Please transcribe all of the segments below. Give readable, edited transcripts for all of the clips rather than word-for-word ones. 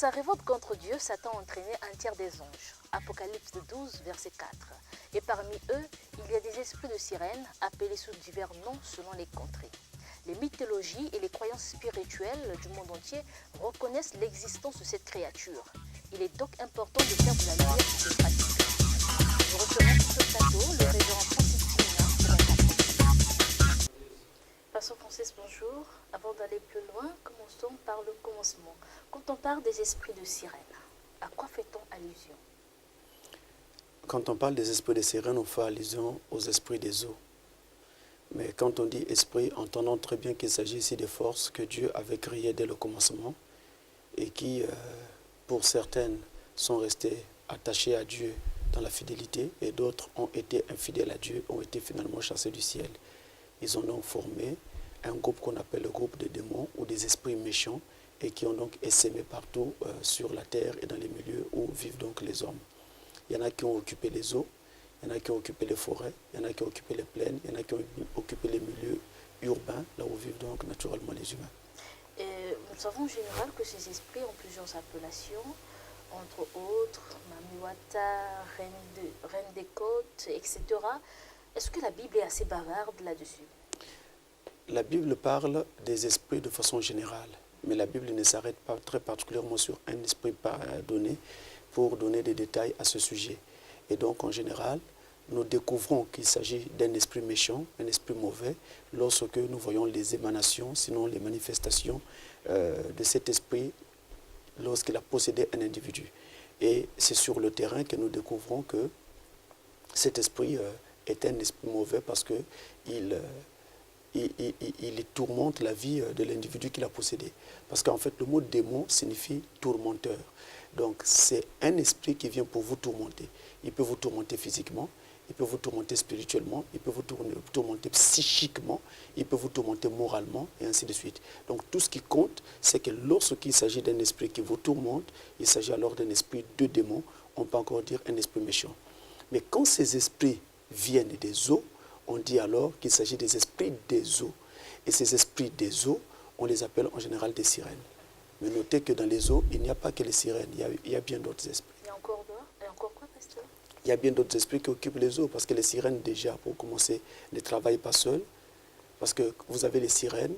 sa révolte contre Dieu, Satan a entraîné un tiers des anges. Apocalypse 12, verset 4. Et parmi eux, il y a des esprits de sirènes, appelés sous divers noms selon les contrées. Les mythologies et les croyances spirituelles du monde entier reconnaissent l'existence de cette créature. Il est donc important de faire de la lumière sur ces pratiques. Nous recevons sur ce plateau le révérend Francis Pina pour la pratique. Pasteur Francis, bonjour. Avant d'aller plus loin, commençons par le commencement. Quand on parle des esprits de sirène, à quoi fait-on allusion? Quand on parle des esprits de sirène, on fait allusion aux esprits des eaux. Mais quand on dit esprit, entendons très bien qu'il s'agit ici des forces que Dieu avait créées dès le commencement et qui, pour certaines, sont restées attachées à Dieu dans la fidélité et d'autres ont été infidèles à Dieu, ont été finalement chassés du ciel. Ils ont donc formé un groupe qu'on appelle le groupe des démons ou des esprits méchants et qui ont donc essaimé partout sur la terre et dans les milieux où vivent donc les hommes. Il y en a qui ont occupé les eaux, il y en a qui ont occupé les forêts, il y en a qui ont occupé les plaines, il y en a qui ont occupé les milieux urbains, là où vivent donc naturellement les humains. Et nous savons en général que ces esprits ont plusieurs appellations, entre autres Mamiwata, reine des côtes, etc. Est-ce que la Bible est assez bavarde là-dessus? La Bible parle des esprits de façon générale, mais la Bible ne s'arrête pas très particulièrement sur un esprit donné pour donner des détails à ce sujet. Et donc, en général, nous découvrons qu'il s'agit d'un esprit méchant, un esprit mauvais, lorsque nous voyons les émanations, sinon les manifestations de cet esprit lorsqu'il a possédé un individu. Et c'est sur le terrain que nous découvrons que cet esprit est un esprit mauvais parce qu'il tourmente la vie de l'individu qu'il a possédé. Parce qu'en fait, le mot démon signifie tourmenteur. Donc, c'est un esprit qui vient pour vous tourmenter. Il peut vous tourmenter physiquement, il peut vous tourmenter spirituellement, il peut vous tourmenter psychiquement, il peut vous tourmenter moralement, et ainsi de suite. Donc, tout ce qui compte, c'est que lorsqu'il s'agit d'un esprit qui vous tourmente, il s'agit alors d'un esprit de démon, on peut encore dire un esprit méchant. Mais quand ces esprits viennent des eaux, on dit alors qu'il s'agit des esprits des eaux. Et ces esprits des eaux, on les appelle en général des sirènes. Mais notez que dans les eaux, il n'y a pas que les sirènes, il y a bien d'autres esprits. Il y a encore quoi? Il y a encore quoi, pasteur? Il y a bien d'autres esprits qui occupent les eaux, parce que les sirènes, déjà, pour commencer, ne travaillent pas seules, parce que vous avez les sirènes,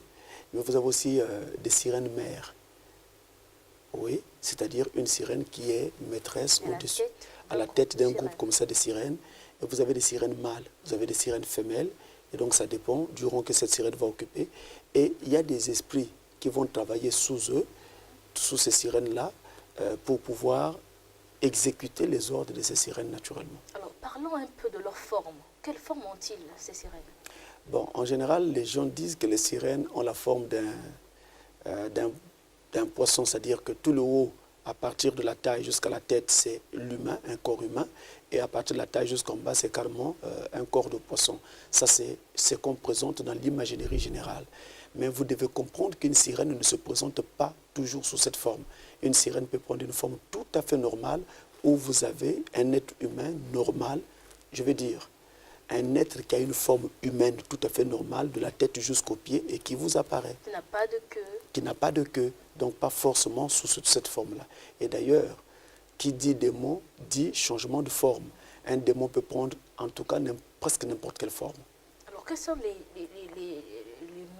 mais vous avez aussi des sirènes mères. Oui, c'est-à-dire une sirène qui est maîtresse au-dessus, à la tête d'un groupe comme ça de sirènes. Et vous avez des sirènes mâles, vous avez des sirènes femelles, et donc ça dépend du rang que cette sirène va occuper. Et il y a des esprits qui vont travailler sous eux, sous ces sirènes-là, pour pouvoir exécuter les ordres de ces sirènes naturellement. Alors, parlons un peu de leur forme. Quelle forme ont-ils, ces sirènes? Bon, en général, les gens disent que les sirènes ont la forme d'un poisson, c'est-à-dire que tout le haut, à partir de la taille jusqu'à la tête, c'est l'humain, un corps humain, et à partir de la taille jusqu'en bas, c'est carrément un corps de poisson. Ça, c'est ce qu'on présente dans l'imaginerie générale. Mais vous devez comprendre qu'une sirène ne se présente pas toujours sous cette forme. Une sirène peut prendre une forme tout à fait normale, où vous avez un être humain normal, je veux dire, un être qui a une forme humaine tout à fait normale, de la tête jusqu'aux pieds, et qui vous apparaît. Qui n'a pas de queue. Qui n'a pas de queue, donc pas forcément sous cette forme-là. Et d'ailleurs, qui dit démon, dit changement de forme. Un démon peut prendre, en tout cas, presque n'importe quelle forme. Alors, quels sont les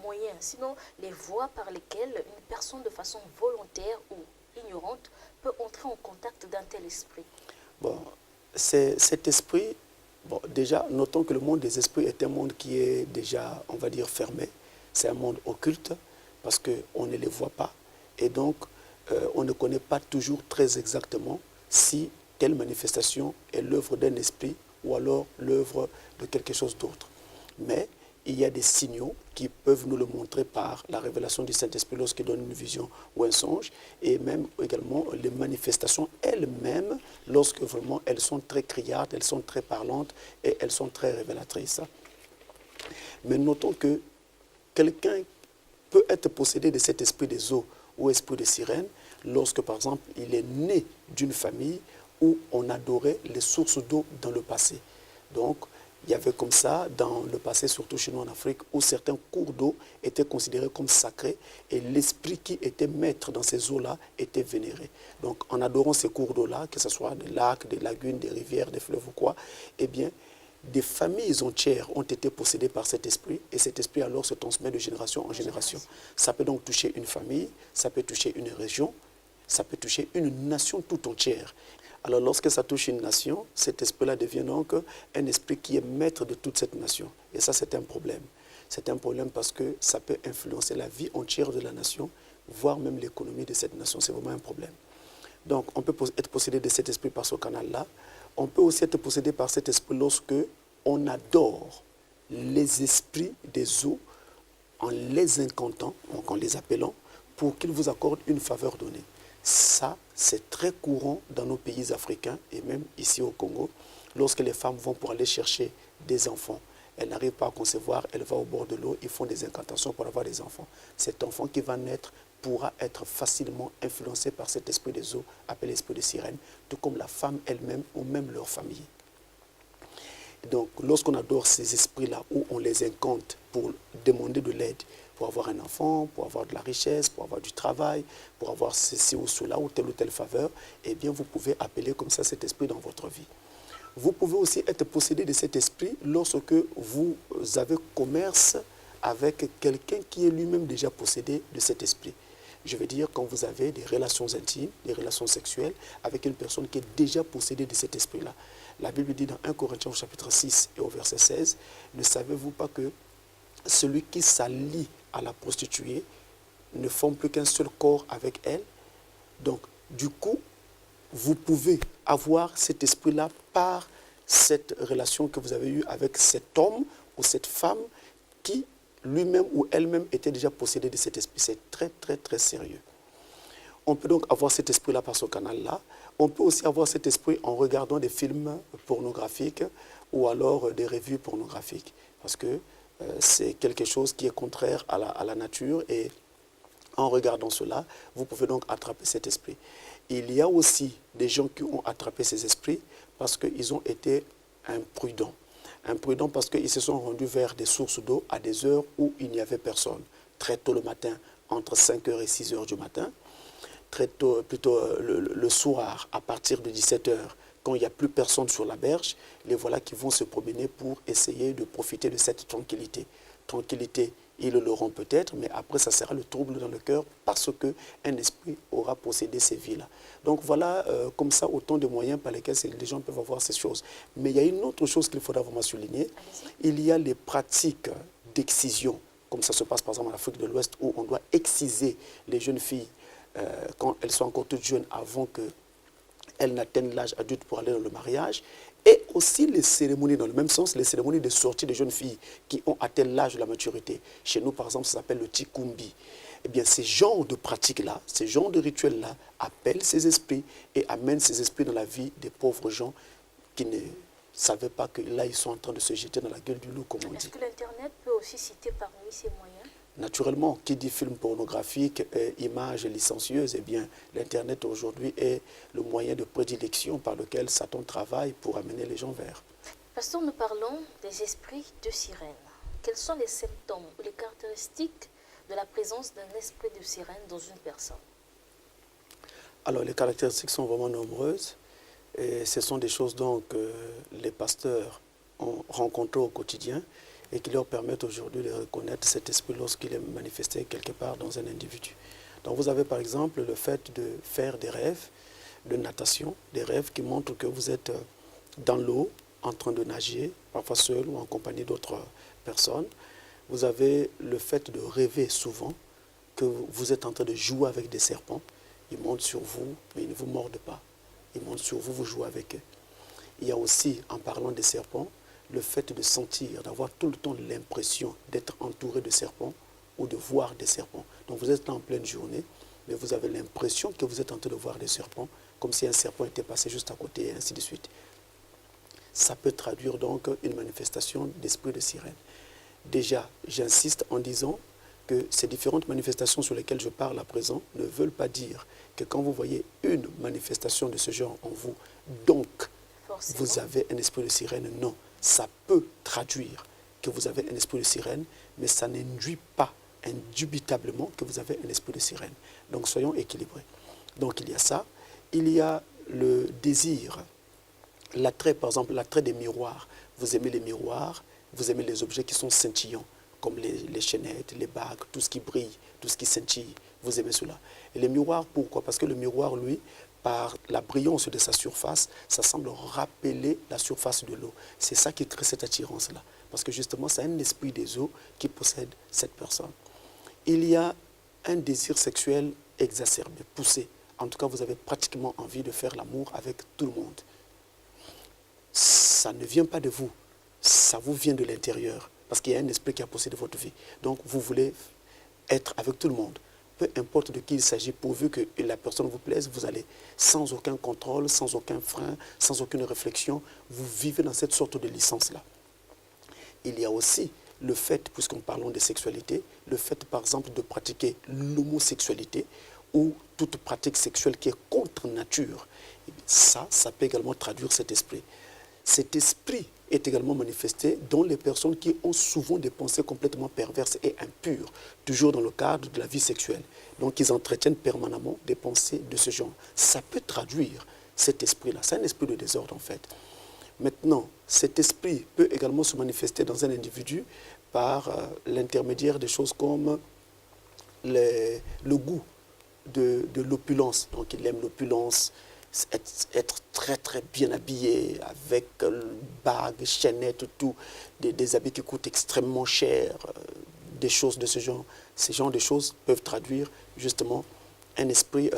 moyens, sinon les voies par lesquelles une personne de façon volontaire ou ignorante peut entrer en contact d'un tel esprit? Bon, cet esprit, bon, déjà, notons que le monde des esprits est un monde qui est déjà, on va dire, fermé. C'est un monde occulte, parce qu'on ne les voit pas. Et donc, on ne connaît pas toujours très exactement si telle manifestation est l'œuvre d'un esprit ou alors l'œuvre de quelque chose d'autre. Mais il y a des signaux qui peuvent nous le montrer par la révélation du Saint-Esprit lorsqu'il donne une vision ou un songe, et même également les manifestations elles-mêmes, lorsque vraiment elles sont très criardes, elles sont très parlantes et elles sont très révélatrices. Mais notons que quelqu'un peut être possédé de cet esprit des eaux ou esprit de sirène lorsque, par exemple, il est né d'une famille où on adorait les sources d'eau dans le passé. Donc, Il y avait comme ça, dans le passé, surtout chez nous en Afrique, où certains cours d'eau étaient considérés comme sacrés et l'esprit qui était maître dans ces eaux-là était vénéré. Donc en adorant ces cours d'eau-là, que ce soit des lacs, des lagunes, des rivières, des fleuves ou quoi, eh bien, des familles entières ont été possédées par cet esprit et cet esprit alors se transmet de génération en génération. Ça peut donc toucher une famille, ça peut toucher une région, ça peut toucher une nation tout entière. Alors lorsque ça touche une nation, cet esprit-là devient donc un esprit qui est maître de toute cette nation. Et ça, c'est un problème. C'est un problème parce que ça peut influencer la vie entière de la nation, voire même l'économie de cette nation. C'est vraiment un problème. Donc on peut être possédé de cet esprit par ce canal-là. On peut aussi être possédé par cet esprit lorsque on adore les esprits des eaux en les incantant, donc en les appelant, pour qu'ils vous accordent une faveur donnée. Ça, c'est très courant dans nos pays africains et même ici au Congo. Lorsque les femmes vont pour aller chercher des enfants, elles n'arrivent pas à concevoir, elles vont au bord de l'eau, ils font des incantations pour avoir des enfants. Cet enfant qui va naître pourra être facilement influencé par cet esprit des eaux, appelé esprit de sirène, tout comme la femme elle-même ou même leur famille. Donc, lorsqu'on adore ces esprits-là, où on les incante pour demander de l'aide, pour avoir un enfant, pour avoir de la richesse, pour avoir du travail, pour avoir ceci ou cela, ou telle faveur, eh bien, vous pouvez appeler comme ça cet esprit dans votre vie. Vous pouvez aussi être possédé de cet esprit lorsque vous avez commerce avec quelqu'un qui est lui-même déjà possédé de cet esprit. Je veux dire, quand vous avez des relations intimes, des relations sexuelles, avec une personne qui est déjà possédée de cet esprit-là. La Bible dit dans 1 Corinthiens au chapitre 6 et au verset 16, « Ne savez-vous pas que celui qui s'allie à la prostituée ne forme plus qu'un seul corps avec elle ?» Donc, du coup, vous pouvez avoir cet esprit-là par cette relation que vous avez eue avec cet homme ou cette femme qui lui-même ou elle-même était déjà possédé de cet esprit. C'est très, très, très sérieux. On peut donc avoir cet esprit-là par ce canal-là. On peut aussi avoir cet esprit en regardant des films pornographiques ou alors des revues pornographiques. Parce que c'est quelque chose qui est contraire à la nature et en regardant cela, vous pouvez donc attraper cet esprit. Il y a aussi des gens qui ont attrapé ces esprits parce qu'ils ont été imprudents. Imprudents parce qu'ils se sont rendus vers des sources d'eau à des heures où il n'y avait personne. Très tôt le matin, entre 5h et 6h du matin. Très tôt, plutôt le soir, à partir de 17h, quand il n'y a plus personne sur la berge, les voilà qui vont se promener pour essayer de profiter de cette tranquillité. Tranquillité, ils l'auront peut-être, mais après, ça sera le trouble dans le cœur parce qu'un esprit aura possédé ces vies-là. Donc voilà, comme ça, autant de moyens par lesquels les gens peuvent avoir ces choses. Mais il y a une autre chose qu'il faudra vraiment souligner. Il y a les pratiques d'excision, comme ça se passe par exemple en Afrique de l'Ouest, où on doit exciser les jeunes filles quand elles sont encore toutes jeunes avant qu'elles n'atteignent l'âge adulte pour aller dans le mariage. Et aussi les cérémonies, dans le même sens, les cérémonies de sortie des jeunes filles qui ont atteint l'âge de la maturité. Chez nous, par exemple, ça s'appelle le tikumbi. Eh bien, ces genres de pratiques-là, ces genres de rituels-là appellent ces esprits et amènent ces esprits dans la vie des pauvres gens qui ne savaient pas que là, ils sont en train de se jeter dans la gueule du loup, comme on dit. Est-ce que l'Internet peut aussi citer parmi ces moyens? Naturellement, qui dit film pornographique, images licencieuses, eh bien, l'Internet aujourd'hui est le moyen de prédilection par lequel Satan travaille pour amener les gens vers. Pasteur, nous parlons des esprits de sirène. Quels sont les symptômes ou les caractéristiques de la présence d'un esprit de sirène dans une personne? Alors, les caractéristiques sont vraiment nombreuses. Et ce sont des choses donc que les pasteurs ont rencontrées au quotidien et qui leur permettent aujourd'hui de reconnaître cet esprit lorsqu'il est manifesté quelque part dans un individu. Donc vous avez par exemple le fait de faire des rêves de natation, des rêves qui montrent que vous êtes dans l'eau, en train de nager, parfois seul ou en compagnie d'autres personnes. Vous avez le fait de rêver souvent que vous êtes en train de jouer avec des serpents. Ils montent sur vous, mais ils ne vous mordent pas. Ils montent sur vous, vous jouez avec eux. Il y a aussi, en parlant des serpents, le fait de sentir, d'avoir tout le temps l'impression d'être entouré de serpents ou de voir des serpents. Donc vous êtes en pleine journée, mais vous avez l'impression que vous êtes en train de voir des serpents, comme si un serpent était passé juste à côté, et ainsi de suite. Ça peut traduire donc une manifestation d'esprit de sirène. Déjà, j'insiste en disant que ces différentes manifestations sur lesquelles je parle à présent ne veulent pas dire que quand vous voyez une manifestation de ce genre en vous, donc Forcément. vous avez un esprit de sirène. Non, ça peut traduire que vous avez un esprit de sirène, mais ça n'induit pas indubitablement que vous avez un esprit de sirène. Donc soyons équilibrés. Donc il y a ça. Il y a le désir, l'attrait, par exemple, l'attrait des miroirs. Vous aimez les miroirs, vous aimez les objets qui sont scintillants, comme les chaînettes, les bagues, tout ce qui brille, tout ce qui scintille. Vous aimez cela. Et les miroirs, pourquoi? Parce que le miroir, lui, par la brillance de sa surface, ça semble rappeler la surface de l'eau. C'est ça qui crée cette attirance-là. Parce que justement, c'est un esprit des eaux qui possède cette personne. Il y a un désir sexuel exacerbé, poussé. En tout cas, vous avez pratiquement envie de faire l'amour avec tout le monde. Ça ne vient pas de vous, ça vous vient de l'intérieur. Parce qu'il y a un esprit qui a possédé votre vie. Donc, vous voulez être avec tout le monde. Peu importe de qui il s'agit, pourvu que la personne vous plaise, vous allez sans aucun contrôle, sans aucun frein, sans aucune réflexion, vous vivez dans cette sorte de licence-là. Il y a aussi le fait, puisqu'on parlons de sexualité, le fait par exemple de pratiquer l'homosexualité ou toute pratique sexuelle qui est contre nature. Ça peut également traduire cet esprit. Cet esprit est également manifesté dans les personnes qui ont souvent des pensées complètement perverses et impures, toujours dans le cadre de la vie sexuelle. Donc ils entretiennent permanemment des pensées de ce genre. Ça peut traduire cet esprit-là. C'est un esprit de désordre en fait. Maintenant, cet esprit peut également se manifester dans un individu par l'intermédiaire des choses comme le goût de l'opulence. Donc il aime l'opulence, être très très bien habillé avec bagues, chaînettes, tout, des habits qui coûtent extrêmement cher, des choses de ce genre. Ces genres de choses peuvent traduire justement un esprit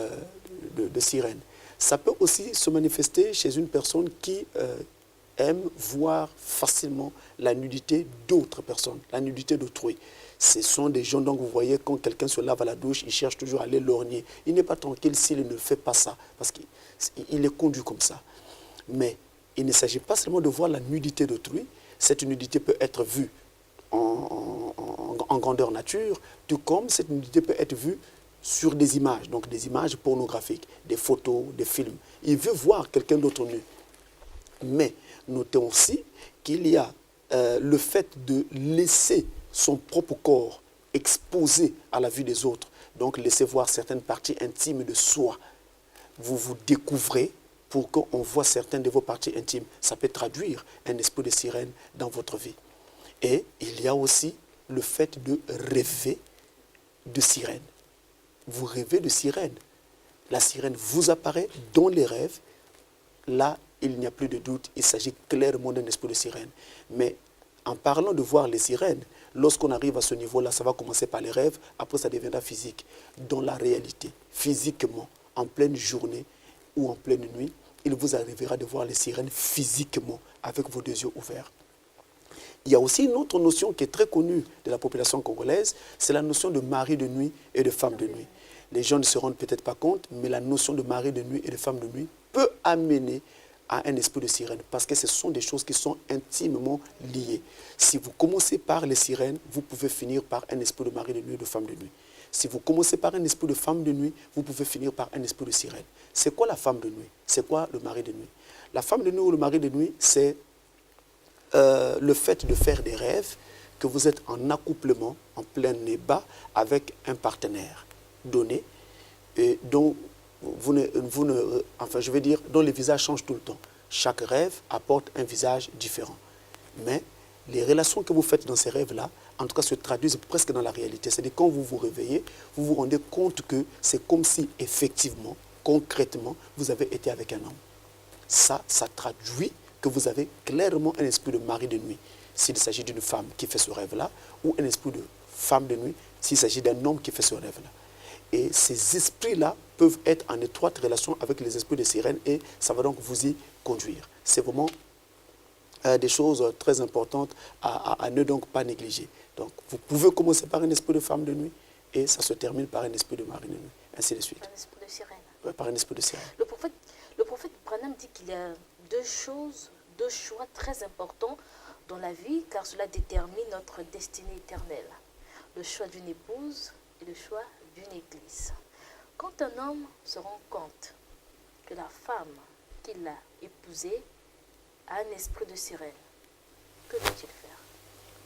de sirène. Ça peut aussi se manifester chez une personne qui aime voir facilement la nudité d'autres personnes, la nudité d'autrui. Ce sont des gens, donc vous voyez, quand quelqu'un se lave à la douche, il cherche toujours à aller lorgner. Il n'est pas tranquille s'il ne fait pas ça, parce qu'il est conduit comme ça. Mais il ne s'agit pas seulement de voir la nudité d'autrui. Cette nudité peut être vue en grandeur nature, tout comme cette nudité peut être vue sur des images, donc des images pornographiques, des photos, des films. Il veut voir quelqu'un d'autre nu. Mais notons aussi qu'il y a le fait de laisser son propre corps exposé à la vue des autres, donc laisser voir certaines parties intimes de soi. Vous vous découvrez pour qu'on voit certaines de vos parties intimes. Ça peut traduire un esprit de sirène dans votre vie. Et il y a aussi le fait de rêver de sirène. Vous rêvez de sirène. La sirène vous apparaît dans les rêves. Là, il n'y a plus de doute, il s'agit clairement d'un esprit de sirène. Mais en parlant de voir les sirènes, lorsqu'on arrive à ce niveau-là, ça va commencer par les rêves, après ça deviendra physique. Dans la réalité, physiquement, en pleine journée ou en pleine nuit, il vous arrivera de voir les sirènes physiquement, avec vos deux yeux ouverts. Il y a aussi une autre notion qui est très connue de la population congolaise, c'est la notion de mari de nuit et de femme de nuit. Les gens ne se rendent peut-être pas compte, mais la notion de mari de nuit et de femme de nuit peut amener à un esprit de sirène, parce que ce sont des choses qui sont intimement liées. Si vous commencez par les sirènes, vous pouvez finir par un esprit de mari de nuit et de femme de nuit. Si vous commencez par un esprit de femme de nuit, vous pouvez finir par un esprit de sirène. C'est quoi la femme de nuit? C'est quoi le mari de nuit? La femme de nuit ou le mari de nuit, c'est le fait de faire des rêves, que vous êtes en accouplement, en plein nez bas, avec un partenaire donné, et dont enfin je veux dire, dont les visages changent tout le temps. Chaque rêve apporte un visage différent. Mais les relations que vous faites dans ces rêves-là, en tout cas, se traduisent presque dans la réalité. C'est-à-dire quand vous vous réveillez, vous vous rendez compte que c'est comme si, effectivement, concrètement, vous avez été avec un homme. Ça traduit que vous avez clairement un esprit de mari de nuit, s'il s'agit d'une femme qui fait ce rêve-là, ou un esprit de femme de nuit, s'il s'agit d'un homme qui fait ce rêve-là. Et ces esprits-là peuvent être en étroite relation avec les esprits de sirène et ça va donc vous y conduire. C'est vraiment des choses très importantes à ne donc pas négliger. Donc vous pouvez commencer par un esprit de femme de nuit et ça se termine par un esprit de mari de nuit, ainsi de suite. Un esprit de sirène. Ouais, par un esprit de sirène. Le prophète Branham dit qu'il y a deux choix très importants dans la vie, car cela détermine notre destinée éternelle. Le choix d'une épouse et le choix d'une église. Quand un homme se rend compte que la femme qu'il a épousée a un esprit de sirène, que doit-il faire?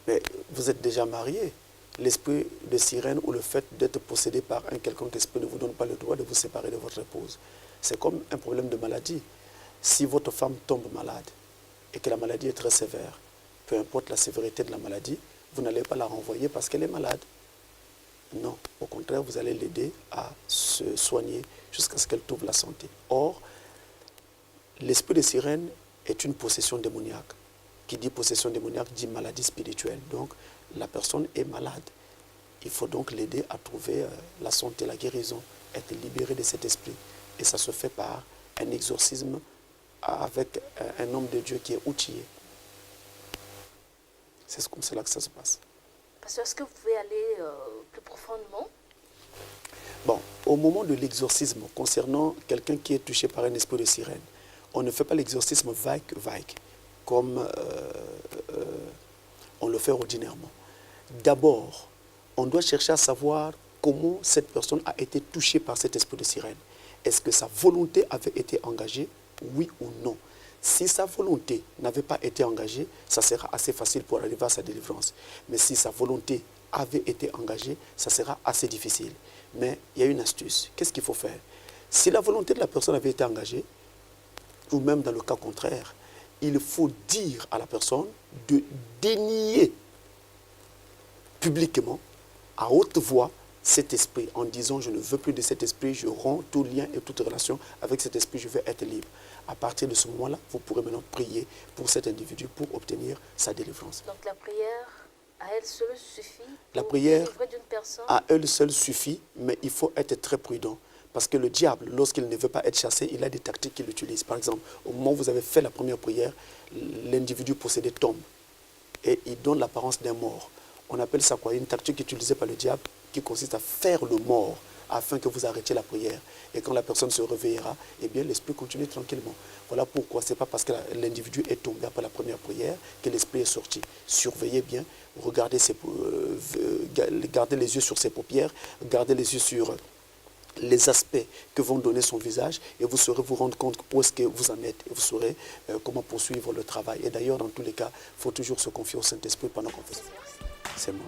Mais vous êtes déjà marié. L'esprit de sirène ou le fait d'être possédé par un quelconque esprit ne vous donne pas le droit de vous séparer de votre épouse. C'est comme un problème de maladie. Si votre femme tombe malade et que la maladie est très sévère, peu importe la sévérité de la maladie, vous n'allez pas la renvoyer parce qu'elle est malade. Non, au contraire, vous allez l'aider à se soigner jusqu'à ce qu'elle trouve la santé. Or, l'esprit de sirène est une possession démoniaque. Qui dit possession démoniaque dit maladie spirituelle. Donc, la personne est malade. Il faut donc l'aider à trouver la santé, la guérison, être libéré de cet esprit. Et ça se fait par un exorcisme avec un homme de Dieu qui est outillé. C'est comme cela que ça se passe. Pasteur, est-ce que vous pouvez aller plus profondément? Bon, au moment de l'exorcisme, concernant quelqu'un qui est touché par un esprit de sirène, on ne fait pas l'exorcisme vague, comme on le fait ordinairement. D'abord, on doit chercher à savoir comment cette personne a été touchée par cet esprit de sirène. Est-ce que sa volonté avait été engagée, oui ou non? Si sa volonté n'avait pas été engagée, ça sera assez facile pour arriver à sa délivrance. Mais si sa volonté avait été engagée, ça sera assez difficile. Mais il y a une astuce. Qu'est-ce qu'il faut faire? Si la volonté de la personne avait été engagée, ou même dans le cas contraire, il faut dire à la personne de dénier publiquement, à haute voix, cet esprit, en disant je ne veux plus de cet esprit, je romps tout lien et toute relation avec cet esprit, je veux être libre. À partir de ce moment-là, vous pourrez maintenant prier pour cet individu pour obtenir sa délivrance. Donc la prière à elle seule suffit La pour prière délivrer d'une personne? à elle seule suffit, mais il faut être très prudent. Parce que le diable, lorsqu'il ne veut pas être chassé, il a des tactiques qu'il utilise. Par exemple, au moment où vous avez fait la première prière, l'individu possédé tombe et il donne l'apparence d'un mort. On appelle ça quoi? Une tactique utilisée par le diable qui consiste à faire le mort afin que vous arrêtiez la prière. Et quand la personne se réveillera, eh bien l'esprit continue tranquillement. Voilà pourquoi ce n'est pas parce que l'individu est tombé après la première prière que l'esprit est sorti. Surveillez bien, regardez gardez les yeux sur ses paupières, gardez les yeux sur les aspects que vont donner son visage et vous saurez vous rendre compte où est-ce que vous en êtes et vous saurez comment poursuivre le travail. Et d'ailleurs, dans tous les cas, il faut toujours se confier au Saint-Esprit pendant qu'on fait ça. C'est moi.